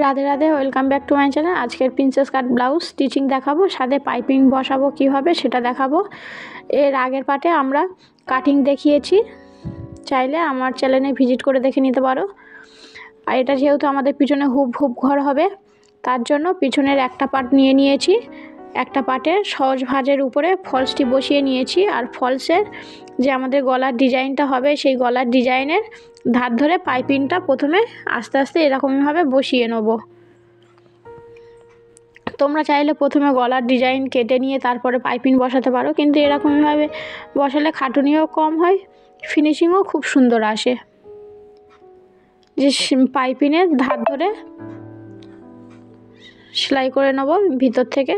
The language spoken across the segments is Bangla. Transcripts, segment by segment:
Radhe Radhe, welcome back to my channel. আজকের প্রিন্সেস কাট ব্লাউজ স্টিচিং দেখাবো, সাথে পাইপিং বসাবো কীভাবে সেটা দেখাবো। এর আগের পার্টে আমরা কাটিং দেখিয়েছি, চাইলে আমার চ্যানেলে ভিজিট করে দেখে নিতে পারো। আর এটা যেহেতু আমাদের পিছনে হুপ ঘর হবে, তার জন্য পিছনের একটা পার্ট নিয়ে নিয়েছি। একটা পার্টের সহজ ভাঁজের উপরে ফলসটি বসিয়ে নিয়েছি, আর ফলসের যে আমাদের গলার ডিজাইনটা হবে সেই গলার ডিজাইনের ধার ধরে পাইপিংটা প্রথমে আস্তে আস্তে এরকমভাবে বসিয়ে নেব। তোমরা চাইলে প্রথমে গলার ডিজাইন কেটে নিয়ে তারপরে পাইপিং বসাতে পারো, কিন্তু এরকমভাবে বসালে খাটুনিও কম হয়, ফিনিশিংও খুব সুন্দর আসে। যে পাইপিংয়ের ধার ধরে সেলাই করে নেব ভিতর থেকে।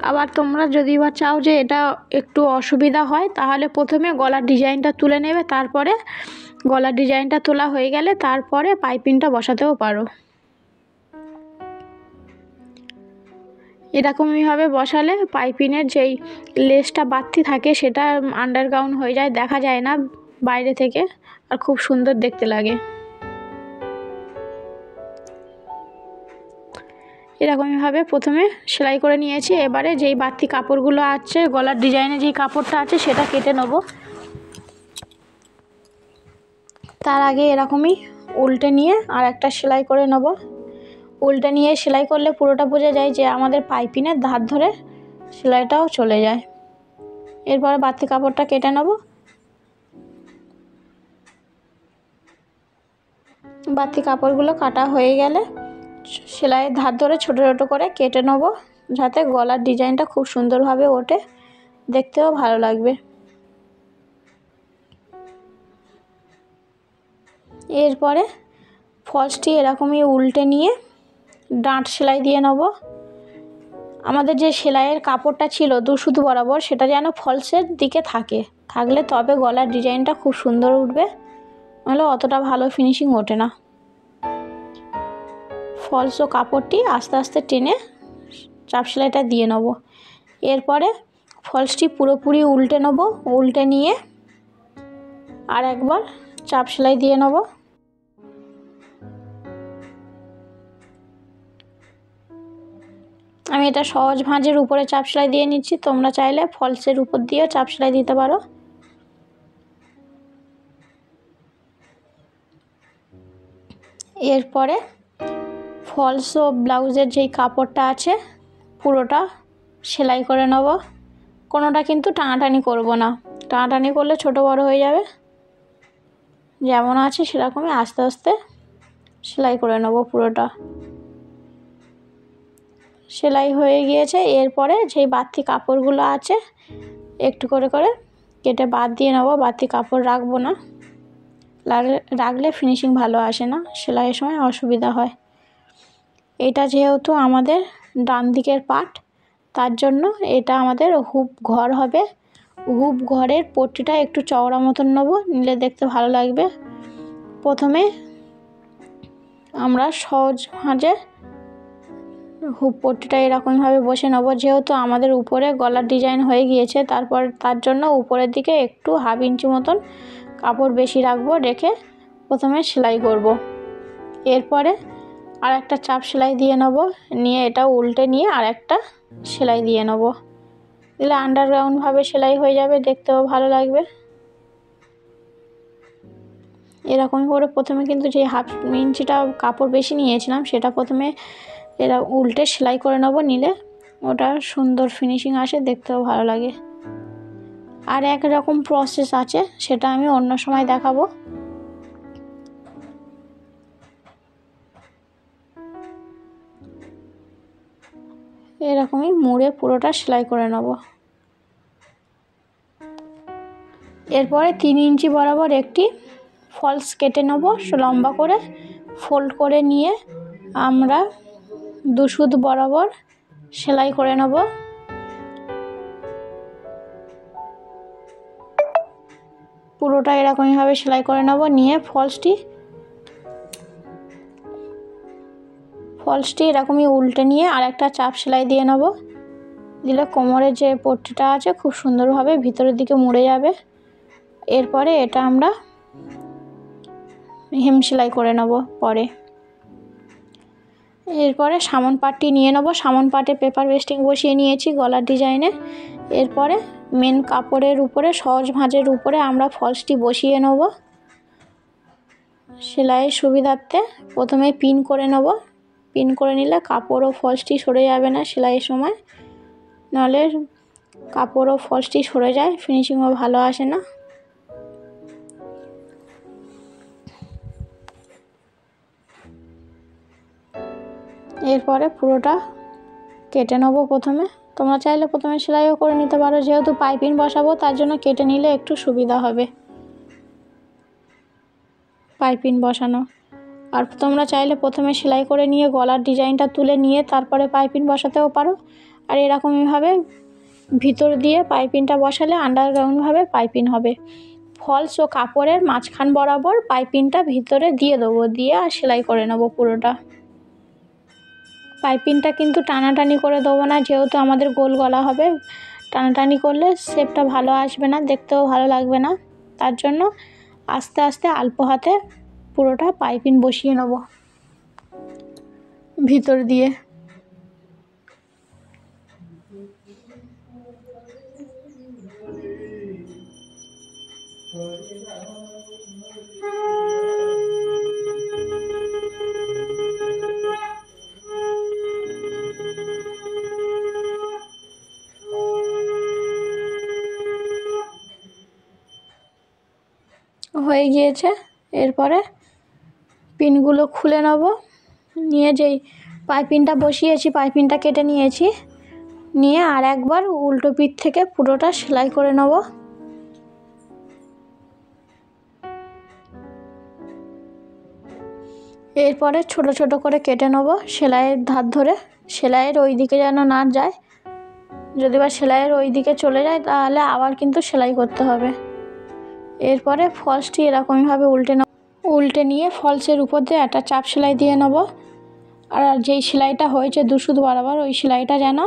আবার তোমরা যদি বা চাও যে এটা একটু অসুবিধা হয়, তাহলে প্রথমে গলার ডিজাইনটা তুলে নেবে, তারপরে গলার ডিজাইনটা তোলা হয়ে গেলে তারপরে পাইপিংটা বসাতেও পারো। এরকমইভাবে বসালে পাইপিংয়ের যেই লেসটা বাড়তি থাকে সেটা আন্ডারগ্রাউন্ড হয়ে যায়, দেখা যায় না বাইরে থেকে, আর খুব সুন্দর দেখতে লাগে। এরকমইভাবে প্রথমে সেলাই করে নিয়েছি। এবারে যেই বাড়তি কাপড়গুলো আছে, গলার ডিজাইনে যেই কাপড়টা আছে সেটা কেটে নেব। তার আগে এরকমই উল্টে নিয়ে আর একটা সেলাই করে নেব। উল্টে নিয়ে সেলাই করলে পুরোটা বোঝা যায় যে আমাদের পাইপিংয়ের ধার ধরে সেলাইটাও চলে যায়। এরপরে বাড়তি কাপড়টা কেটে নেব। বাড়তি কাপড়গুলো কাটা হয়ে গেলে সেলাইয়ের ধার ধরে ছোটো ছোটো করে কেটে নেব, যাতে গলার ডিজাইনটা খুব সুন্দরভাবে ওঠে, দেখতেও ভালো লাগবে। এরপরে ফলসটি এরকমই উল্টে নিয়ে ডাঁট সেলাই দিয়ে নেব। আমাদের যে সেলাইয়ের কাপড়টা ছিল দুশুদ বরাবর, সেটা যেন ফলসের দিকে থাকলে তবে গলার ডিজাইনটা খুব সুন্দর উঠবে, নাহলে অতটা ভালো ফিনিশিং ওঠে না। ফলস ও কাপড়টি আস্তে আস্তে টেনে চাপ সেলাইটা দিয়ে নেব। এরপরে ফলসটি পুরোপুরি উল্টে নেব। উল্টে নিয়ে আর একবার চাপ সেলাই দিয়ে নেব। আমি এটা সহজ ভাঁজের উপরে চাপ সেলাই দিয়ে নিচ্ছি, তোমরা চাইলে ফলসের উপর দিয়েও চাপ সেলাই দিতে পারো। এরপরে ফলস ও ব্লাউজের যেই কাপড়টা আছে পুরোটা সেলাই করে নেব। কোনোটা কিন্তু টানাটানি করব না, টানাটানি করলে ছোট বড় হয়ে যাবে। যেমন আছে সেরকমই আস্তে আস্তে সেলাই করে নেব পুরোটা। সেলাই হয়ে গিয়েছে। এরপরে যেই বাড়তি কাপড়গুলো আছে একটু করে করে কেটে বাদ দিয়ে নেব। বাড়তি কাপড় রাখবো না, রাখলে ফিনিশিং ভালো আসে না, সেলাইয়ের সময় অসুবিধা হয়। এটা যেহেতু আমাদের ডান দিকের পার্ট, তার জন্য এটা আমাদের হুপ ঘর হবে। হুপ ঘরের পট্টিটা একটু চওড়া মতন নেব, নিলে দেখতে ভালো লাগবে। প্রথমে আমরা সহজ ভাঁজে হুপ পট্টিটা এরকমভাবে বসে নেব। যেহেতু আমাদের উপরে গলার ডিজাইন হয়ে গিয়েছে, তার জন্য উপরের দিকে একটু হাফ ইঞ্চি মতন কাপড় বেশি রাখবো, রেখে প্রথমে সেলাই করব। এরপরে আর একটা চাপ সেলাই দিয়ে নেব, নিয়ে এটা উল্টে নিয়ে আর একটা সেলাই দিয়ে নেব, দিলে আন্ডারগ্রাউন্ডভাবে সেলাই হয়ে যাবে, দেখতেও ভালো লাগবে। এরকমই করে প্রথমে কিন্তু যে হাফ ইঞ্চিটা কাপড় বেশি নিয়েছিলাম সেটা প্রথমে এরা উল্টে সেলাই করে নেব, নিলে ওটা সুন্দর ফিনিশিং আসে, দেখতেও ভালো লাগে। আর এক রকম প্রসেস আছে, সেটা আমি অন্য সময় দেখাবো। এরকমই মুড়ে পুরোটা সেলাই করে নেব। এরপরে 3 ইঞ্চি বরাবর একটি ফলস কেটে নেব, লম্বা করে ফোল্ড করে নিয়ে আমরা দুশুদ বরাবর সেলাই করে নেব। পুরোটা এরকমইভাবে সেলাই করে নেব, নিয়ে ফলসটি এরকমই উল্টে নিয়ে আর একটা চাপ সেলাই দিয়ে নেব, দিলে কোমরের যে পট্টিটা আছে খুব সুন্দরভাবে ভিতরের দিকে মুড়ে যাবে। এরপরে এটা আমরা হেম সেলাই করে নেব। পরে এরপরে সামন পাটটি নিয়ে নেব। সামন পাটে পেপার পেস্টিং বসিয়ে নিয়েছি গলার ডিজাইনে। এরপরে মেন কাপড়ের উপরে সহজ ভাঁজের উপরে আমরা ফলসটি বসিয়ে নেব। সেলাইয়ের সুবিধার্থে প্রথমে পিন করে নেব। পিন করে নিলে কাপড় ও ফলসটি সরে যাবে না সেলাইয়ের সময়, নাহলে কাপড় ও ফলসটি সরে যায়, ফিনিশিংও ভালো আসে না। এরপরে পুরোটা কেটে নেব। প্রথমে তোমরা চাইলে প্রথমে সেলাইও করে নিতে পারো, যেহেতু পাইপিং বসাবো তার জন্য কেটে নিলে একটু সুবিধা হবে পাইপিং বসানো। আর তোমরা চাইলে প্রথমে সেলাই করে নিয়ে গলার ডিজাইনটা তুলে নিয়ে তারপরে পাইপিং বসাতেও পারো। আর এরকমইভাবে ভিতর দিয়ে পাইপিংটা বসালে আন্ডারগ্রাউন্ডভাবে পাইপিং হবে। ফলস ও কাপড়ের মাঝখান বরাবর পাইপিংটা ভিতরে দিয়ে দেবো, দিয়ে আর সেলাই করে নেব পুরোটা। পাইপিংটা কিন্তু টানাটানি করে দেবো না, যেহেতু আমাদের গোল গলা হবে। টানাটানি করলে শেপটা ভালো আসবে না, দেখতেও ভালো লাগবে না। তার জন্য আস্তে আস্তে অল্প হাতে পুরোটা পাইপিং বসিয়ে নেব ভিতর দিয়ে। হয়ে গিয়েছে। এরপরে পিনগুলো খুলে নেব, নিয়ে যেই পাইপিংটা বসিয়েছি পাইপিংটা কেটে নিয়েছি, নিয়ে আর একবার উল্টো পিঠ থেকে পুরোটা সেলাই করে নেব। এরপরে ছোট ছোট করে কেটে নেব সেলাইয়ের ধার ধরে, সেলাইয়ের ওই দিকে যেন না যায়। যদি বা সেলাইয়ের ওই দিকে চলে যায় তাহলে আবার কিন্তু সেলাই করতে হবে। এরপরে ফলসটি এরকমইভাবে উল্টে নিয়ে ফলসের উপর দিয়ে একটা চাপ সেলাই দিয়ে নেব। আর যেই সেলাইটা হয়েছে দুশুদ বরাবর, ওই সেলাইটা যেন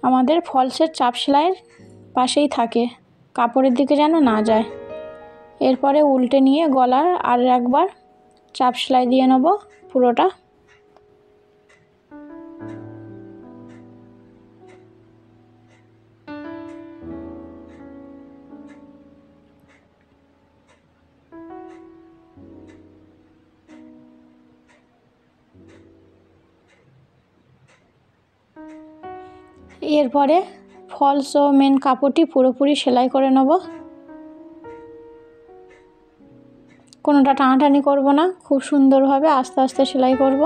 আমাদের ফলসের চাপ সেলাইয়ের পাশেই থাকে, কাপড়ের দিকে যেন না যায়। এরপরে উল্টে নিয়ে গলার আর একবার চাপ সেলাই দিয়ে নেব পুরোটা। এরপরে ফলস ও মেন কাপড়টি পুরোপুরি সেলাই করে নেব। কোনোটা টানাটানি করব না, খুব সুন্দরভাবে আস্তে আস্তে সেলাই করব।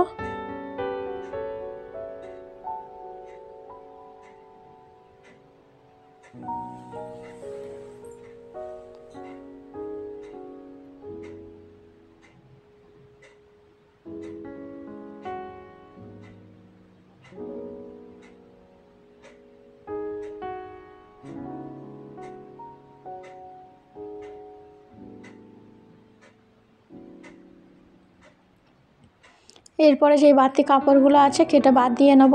এরপরে যেই বাড়তি কাপড়গুলো আছে কেটে বাদ দিয়ে নেব।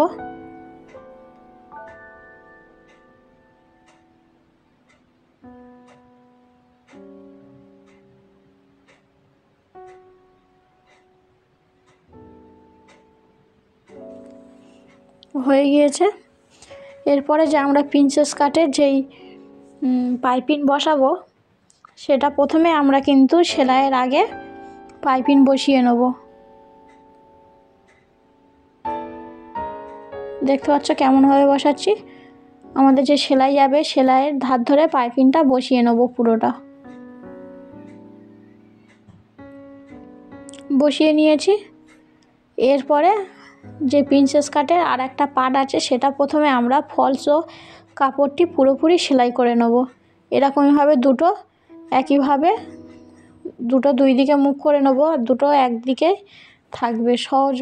হয়ে গিয়েছে। এরপরে যে আমরা প্রিন্সেস কাটের যেই পাইপিং বসাবো, সেটা প্রথমে আমরা কিন্তু সেলাইয়ের আগে পাইপিং বসিয়ে নেব। দেখতে পাচ্ছ কেমনভাবে বসাচ্ছি। আমাদের যে সেলাই যাবে সেলাইয়ের ধার ধরে পাইপিংটা বসিয়ে নেব পুরোটা। বসিয়ে নিয়েছি। এরপরে যে প্রিন্সেস কাটের আর একটা পার্ট আছে সেটা প্রথমে আমরা ফলস ও কাপড়টি পুরোপুরি সেলাই করে নেব। এরকমভাবে দুটো একইভাবে দুটো দুই দিকে মুখ করে নেব, আর দুটো একদিকে থাকবে। সহজ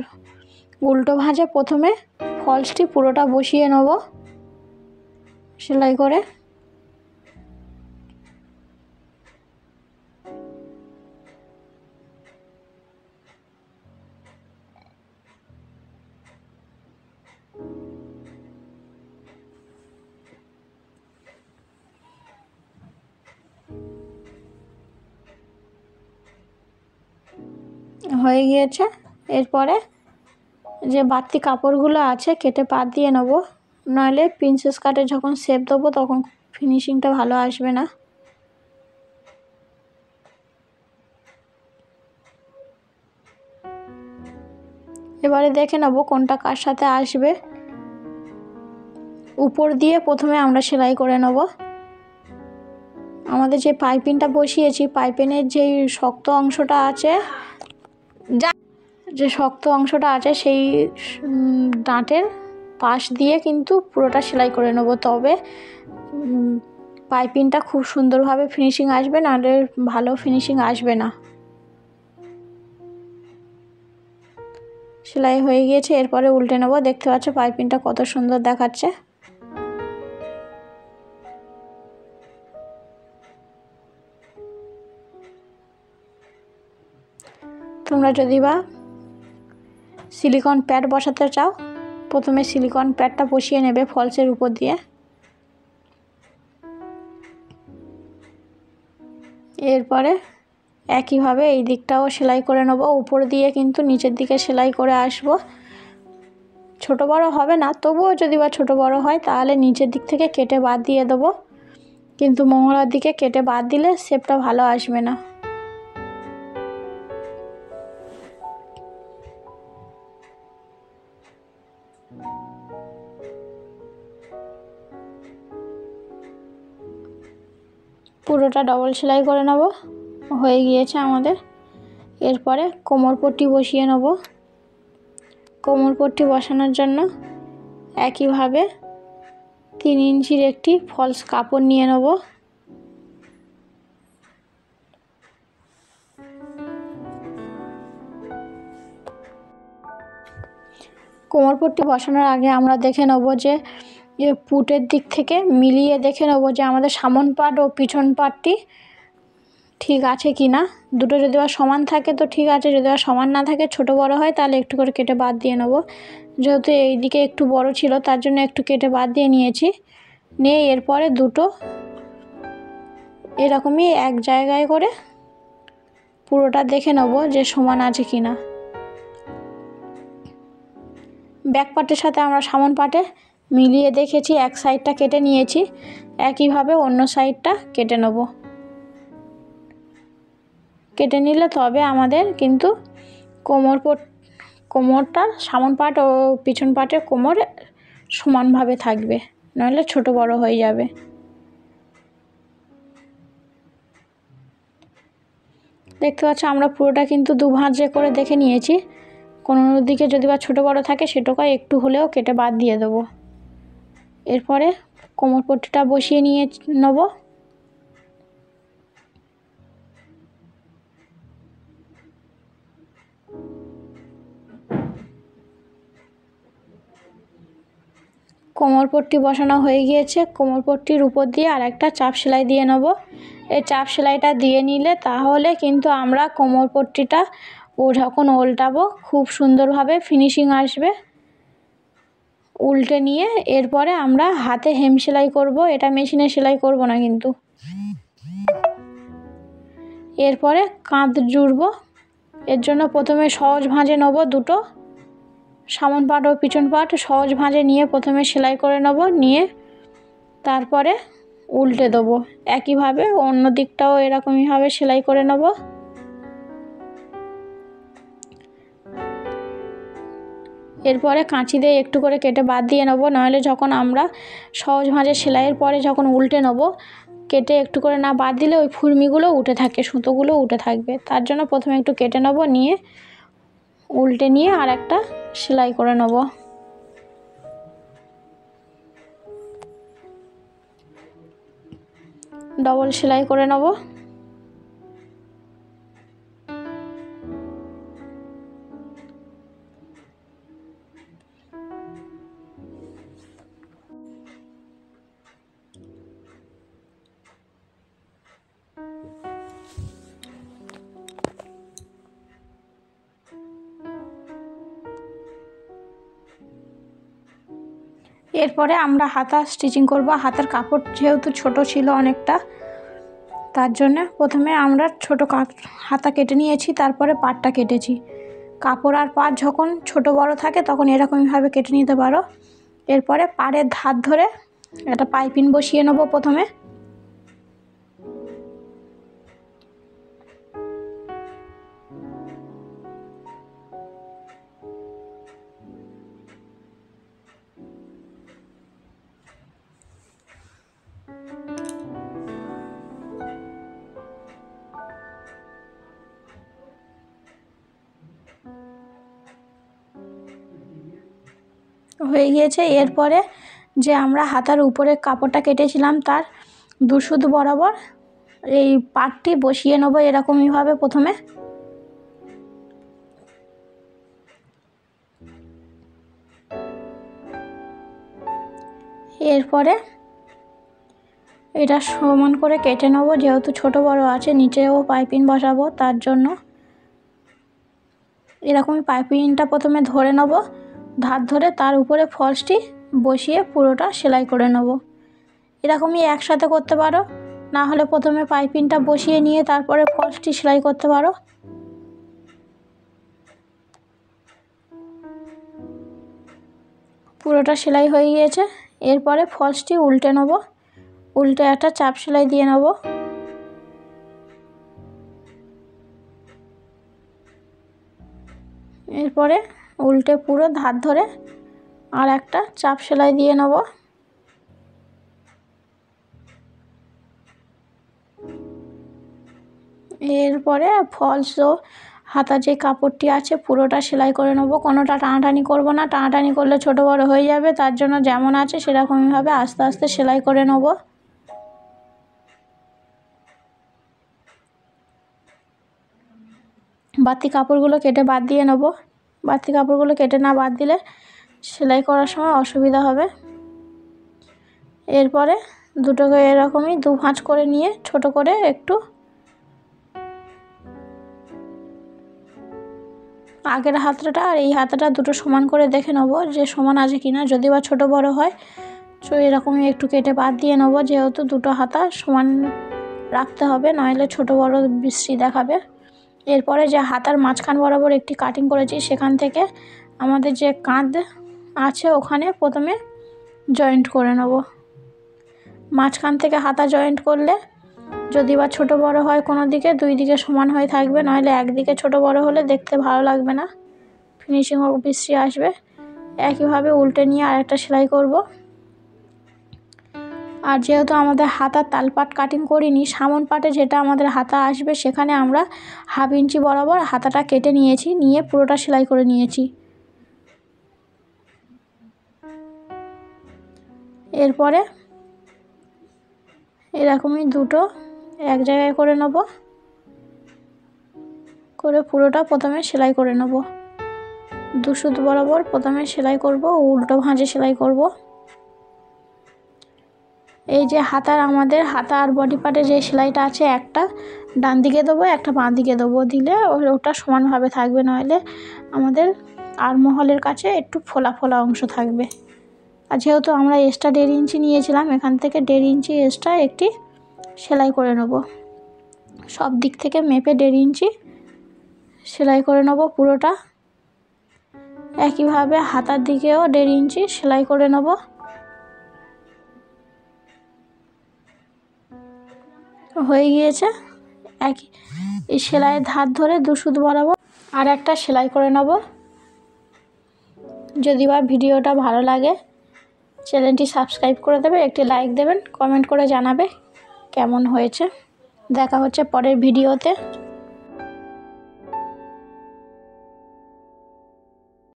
উল্টো ভাঁজে প্রথমে ফলসটি পুরোটা বসিয়ে নেব সেলাই করে। হয়ে গিয়েছে। এরপরে যে বাড়তি কাপড়গুলো আছে কেটে বাদ দিয়ে নেব, নইলে প্রিন্সেস কাটে যখন শেপ দেবো তখন ফিনিশিংটা ভালো আসবে না। এবারে দেখে নেব কোনটা কার সাথে আসবে। উপর দিয়ে প্রথমে আমরা সেলাই করে নেব। আমাদের যে পাইপিংটা বসিয়েছি, পাইপিংয়ের যে শক্ত অংশটা আছে, সেই ডাঁটের পাশ দিয়ে কিন্তু পুরোটা সেলাই করে নেব, তবে পাইপিংটা খুব সুন্দরভাবে ফিনিশিং আসবে, নাহলে ভালো ফিনিশিং আসবে না। সেলাই হয়ে গিয়েছে, এরপরে উল্টে নেব। দেখতে পাচ্ছ পাইপিংটা কত সুন্দর দেখাচ্ছে। তোমরা যদি বা সিলিকন প্যাড বসাতে চাও, প্রথমে সিলিকন প্যাডটা বসিয়ে নেবে ফলসের উপর দিয়ে। এরপরে একইভাবে এই দিকটাও সেলাই করে নেব। উপর দিয়ে কিন্তু নিচের দিকে সেলাই করে আসব। ছোট বড় হবে না, তবুও যদি বা ছোট বড় হয় তাহলে নিচের দিক থেকে কেটে বাদ দিয়ে দেবো, কিন্তু মহড়ার দিকে কেটে বাদ দিলে শেপটা ভালো আসবে না। পুরোটা ডবল সেলাই করে নেব। হয়ে গিয়েছে আমাদের। এরপরে কোমর পট্টি বসিয়ে নেব। কোমর পট্টি বসানোর জন্য একইভাবে 3 ইঞ্চির একটি ফলস কাপড় নিয়ে নেব। কোমর পট্টি বসানোর আগে আমরা দেখে নেব যে পুটের দিক থেকে মিলিয়ে দেখে নেব যে আমাদের সামন পাট ও পিছন পাটটি ঠিক আছে কি না। দুটো যদি বা সমান থাকে তো ঠিক আছে, যদি বা সমান না থাকে, ছোট বড় হয়, তাহলে একটু করে কেটে বাদ দিয়ে নেব। যেহেতু এই দিকে একটু বড় ছিল তার জন্য একটু কেটে বাদ দিয়ে নিয়েছি। নিয়ে এরপরে দুটো এরকমই এক জায়গায় করে পুরোটা দেখে নেব যে সমান আছে কি না। ব্যাক পার্টের সাথে আমরা সামন পাটে মিলিয়ে দেখেছি, এক সাইডটা কেটে নিয়েছি, একইভাবে অন্য সাইডটা কেটে নেব। কেটে নিলে তবে আমাদের কিন্তু কোমরটা সামন পাট ও পিছন পাটের কোমর সমানভাবে থাকবে, নইলে ছোট বড় হয়ে যাবে। দেখতে পাচ্ছ আমরা পুরোটা কিন্তু দু ভাঁজে করে দেখে নিয়েছি। কোনো দিকে যদি বা ছোট বড় থাকে সেটাকে একটু হলেও কেটে বাদ দিয়ে দেবো। এরপরে কোমর পট্টিটা বসিয়ে নিয়ে নেব। কোমর পট্টি বসানো হয়ে গিয়েছে। কোমর পট্টির উপর দিয়ে আর একটা চাপ সেলাই দিয়ে নেব। এই চাপ সেলাইটা দিয়ে নিলে তাহলে কিন্তু আমরা কোমর পট্টিটা যখন উল্টাবো খুব সুন্দরভাবে ফিনিশিং আসবে। উল্টে নিয়ে এরপরে আমরা হাতে হেম সেলাই করব, এটা মেশিনে সেলাই করব না কিন্তু। এরপরে কাঁধ জুড়ব। এর জন্য প্রথমে সহজ ভাঁজে নেব দুটো, সামন পাট ও পিছন পাট সহজ ভাঁজে নিয়ে প্রথমে সেলাই করে নেব, নিয়ে তারপরে উল্টে দেবো। একইভাবে অন্য দিকটাও এরকমইভাবে সেলাই করে নেব। এরপরে কাঁচি দিয়ে একটু করে কেটে বাদ দিয়ে নেব, নাহলে যখন আমরা সহজ ভাঁজে সেলাইয়ের পরে যখন উল্টে নেব, কেটে একটু করে না বাদ দিলে ওই ফুরমিগুলো উঠে থাকে, সুতোগুলো উঠে থাকবে। তার জন্য প্রথমে একটু কেটে নেব, নিয়ে উল্টে নিয়ে আর একটা সেলাই করে নেব। ডবল সেলাই করে নেব। এরপরে আমরা হাতা স্টিচিং করব। হাতার কাপড় যেহেতু ছোট ছিল অনেকটা, তার জন্য প্রথমে আমরা ছোট হাতা কেটে নিয়েছি, তারপরে পাটটা কেটেছি। কাপড় আর পাড় যখন ছোট বড় থাকে তখন এরকমভাবে কেটে নিতে পারো। এরপরে পাড়ের ধার ধরে একটা পাইপিং বসিয়ে নেবো প্রথমে। হয়ে গিয়েছে। এরপরে যে আমরা হাতার উপরে কাপড়টা কেটেছিলাম তার 2 সুত বরাবর এই পাটটি বসিয়ে নেবো এরকমইভাবে প্রথমে। এরপরে এটা সমান করে কেটে নেবো, যেহেতু ছোট বড় আছে নিচেও পাইপিং বসাবো তার জন্য। এরকমই পাইপিংটা প্রথমে ধরে নেব, ধার ধরে তার উপরে ফলসটি বসিয়ে পুরোটা সেলাই করে নেব। এরকমই একসাথে করতে পারো, না হলে প্রথমে পাইপিংটা বসিয়ে নিয়ে তারপরে ফলসটি সেলাই করতে পারো। পুরোটা সেলাই হয়ে গিয়েছে। এরপরে ফলসটি উল্টে নেব, উল্টে একটা চাপ সেলাই দিয়ে নেব। এরপরে উল্টে পুরো ধার ধরে আর একটা চাপ সেলাই দিয়ে নেব। এরপরে ফলস হাতা যে কাপড়টি আছে পুরোটা সেলাই করে নেব। কোনোটা টানাটানি করব না, টানাটানি করলে ছোট বড় হয়ে যাবে, তার জন্য যেমন আছে সেরকমভাবে আস্তে আস্তে সেলাই করে নেব। বাড়তি কাপড়গুলো কেটে বাদ দিয়ে নেব। বাড়তি কাপড়গুলো কেটে না বাদ দিলে সেলাই করার সময় অসুবিধা হবে। এরপরে দুটোকে এরকমই 2 ভাঁজ করে নিয়ে ছোট করে একটু আগের হাতটা আর এই হাতটা দুটো সমান করে দেখে নেব যে সমান আছে কিনা। যদি বা ছোট বড় হয় তো এরকমই একটু কেটে বাদ দিয়ে নেব, যেহেতু দুটো হাতা সমান রাখতে হবে, নইলে ছোট বড় বিশ্রী দেখাবে। এরপরে যে হাতার মাঝখান বরাবর একটি কাটিং করেছি সেখান থেকে আমাদের যে কাঁধ আছে ওখানে প্রথমে জয়েন্ট করে নেব। মাঝখান থেকে হাতা জয়েন্ট করলে যদি বা ছোট বড় হয় কোনো দিকে, 2 দিকে সমান হয়ে থাকবে, নইলে একদিকে ছোট বড় হলে দেখতে ভালো লাগবে না, ফিনিশিং বিশ্রী আসবে। একইভাবে উল্টে নিয়ে আরেকটা সেলাই করব। আর যেহেতু আমাদের হাতার তালপাট কাটিং করিনি, সামন পাটে যেটা আমাদের হাতা আসবে সেখানে আমরা 1/2 ইঞ্চি বরাবর হাতাটা কেটে নিয়েছি, নিয়ে পুরোটা সেলাই করে নিয়েছি। এরপরে এরকমই দুটো এক জায়গায় করে নেব, করে পুরোটা প্রথমে সেলাই করে নেব। 2 সুত বরাবর প্রথমে সেলাই করব, উল্টো ভাঁজে সেলাই করব। এই যে হাতার আমাদের হাতা আর বডি পার্টে যে সেলাইটা আছে, একটা ডান দিকে দেবো একটা বাঁ দিকে দেবো, দিলে ওটা সমানভাবে থাকবে, নইলে আমাদের আর্মহলের কাছে একটু ফোলা ফোলা অংশ থাকবে। আর যেহেতু আমরা এক্সট্রা 1.5 ইঞ্চি নিয়েছিলাম, এখান থেকে 1.5 ইঞ্চি এক্সট্রা একটি সেলাই করে নেব। সব দিক থেকে মেপে 1.5 ইঞ্চি সেলাই করে নেব পুরোটা। একইভাবে হাতার দিকেও 1.5 ইঞ্চি সেলাই করে নেব। হয়ে গিয়েছে। এই সেলাইয়ের ধার ধরে 2 সুত বরাবর আর একটা সেলাই করে নেব। যদি বা ভিডিওটা ভালো লাগে চ্যানেলটি সাবস্ক্রাইব করে দেবে, একটি লাইক দেবেন, কমেন্ট করে জানাবে কেমন হয়েছে। দেখা হচ্ছে পরের ভিডিওতে।